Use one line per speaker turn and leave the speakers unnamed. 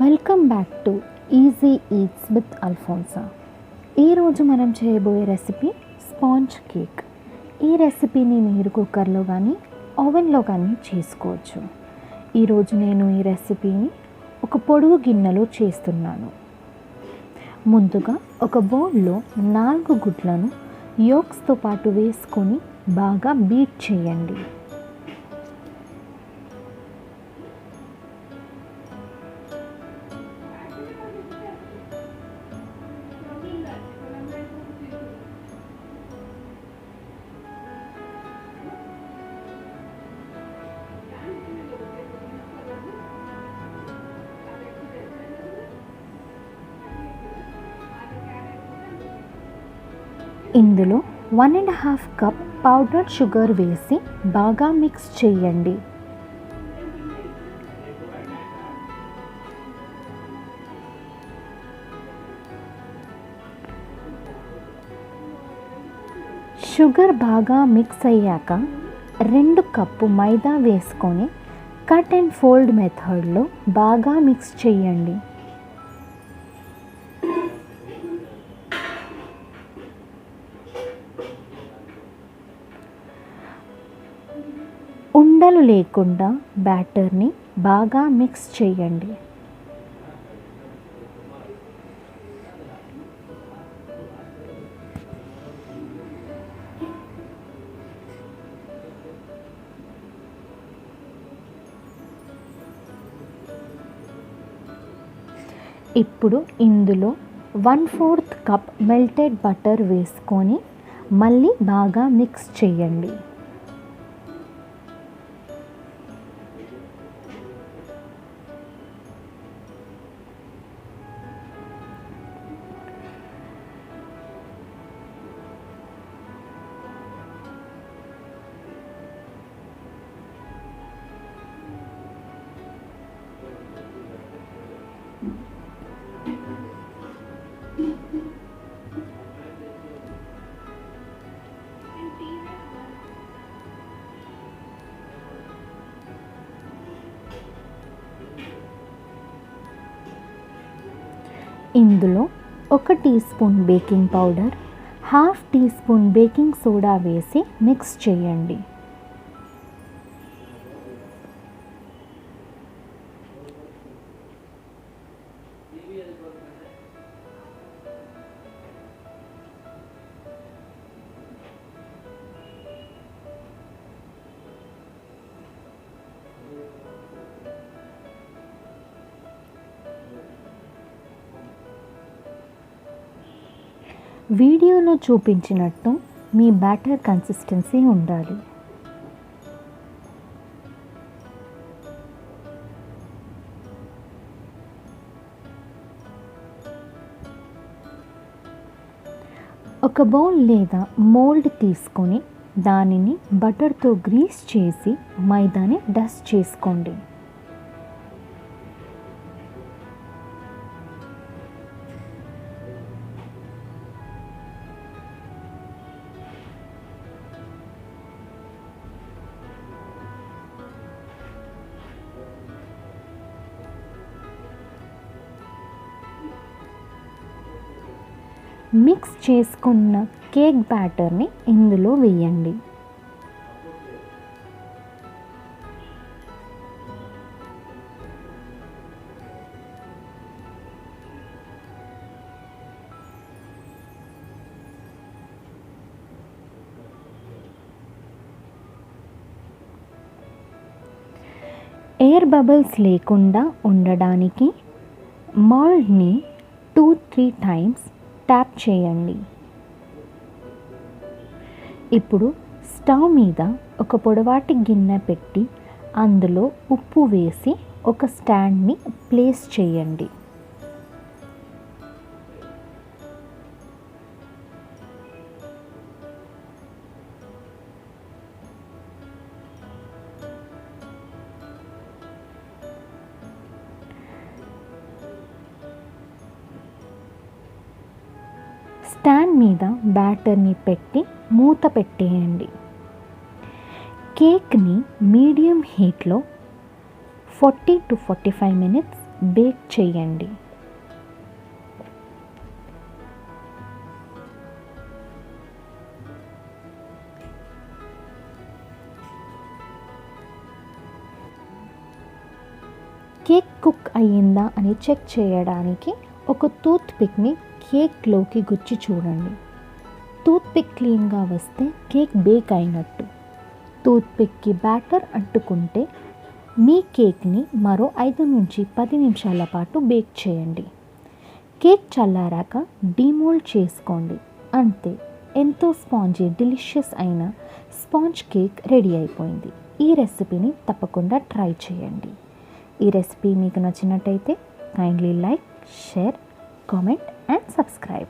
Welcome back to Easy Eats with Alphonsa. ఈరోజు మనం చేయబోయే రెసిపీ స్పాంజ్ కేక్. ఈ రెసిపీని మీరు కుక్కర్లో కానీ ఓవెన్లో కానీ చేసుకోవచ్చు. ఈరోజు నేను ఈ రెసిపీని ఒక పొడుగు గిన్నెలో చేస్తున్నాను. ముందుగా ఒక బౌల్లో 4 గుడ్లను యోక్స్తో పాటు వేసుకొని బాగా బీట్ చేయండి. ఇందులో 1.5 కప్ పౌడర్డ్ షుగర్ వేసి బాగా మిక్స్ చేయండి. షుగర్ బాగా మిక్స్ అయ్యాక 2 కప్పు మైదా వేసుకొని కట్ అండ్ ఫోల్డ్ మెథడ్లో బాగా మిక్స్ చేయండి. ఉండలు లేకుండా బ్యాటర్ని బాగా మిక్స్ చేయండి. ఇప్పుడు ఇందులో 1/4 కప్ మెల్టెడ్ బటర్ వేసుకొని మళ్ళీ బాగా మిక్స్ చేయండి. ఇందులో 1 teaspoon baking powder, 1/2 teaspoon baking soda వేసి మిక్స్ చేయండి. వీడియోలో చూపించినట్టు మీ బ్యాటర్ కన్సిస్టెన్సీ ఉండాలి. ఒక బౌల్ లేదా మోల్డ్ తీసుకొని దానిని బటర్తో గ్రీస్ చేసి మైదాని డస్ట్ చేసుకోండి. మిక్స్ చేసుకున్న కేక్ బ్యాటర్ని ఇందులో వేయండి. ఎయిర్ బబుల్స్ లేకుండా ఉండడానికి మౌల్డ్ని 2-3 టైమ్స్ ట్యాప్ చేయండి. ఇప్పుడు స్టవ్ మీద ఒక పొడవాటి గిన్నె పెట్టి అందులో ఉప్పు వేసి ఒక స్టాండ్ని ప్లేస్ చేయండి. స్టాండ్ మీద బ్యాటర్ని పెట్టి మూత పెట్టేయండి. కేక్ని మీడియం హీట్లో 40 to 45 minutes బేక్ చేయండి. కేక్ కుక్ అయ్యిందా అని చెక్ చేయడానికి ఒక టూత్ పిక్ని కేక్లోకి గుచ్చి చూడండి. టూత్ పిక్ క్లీన్గా వస్తే కేక్ బేక్ అయినట్టు. టూత్ పిక్కి బ్యాటర్ అంటుకుంటే మీ కేక్ని మరో 5 నుంచి 10 నిమిషాల పాటు బేక్ చేయండి. కేక్ చల్లారాక డీమోల్డ్ చేసుకోండి. అంతే, ఎంతో స్పాంజీ డెలిషియస్ అయిన స్పాంజ్ కేక్ రెడీ అయిపోయింది. ఈ రెసిపీని తప్పకుండా ట్రై చేయండి. ఈ రెసిపీ మీకు నచ్చినట్టయితే kindly like, share, comment and subscribe.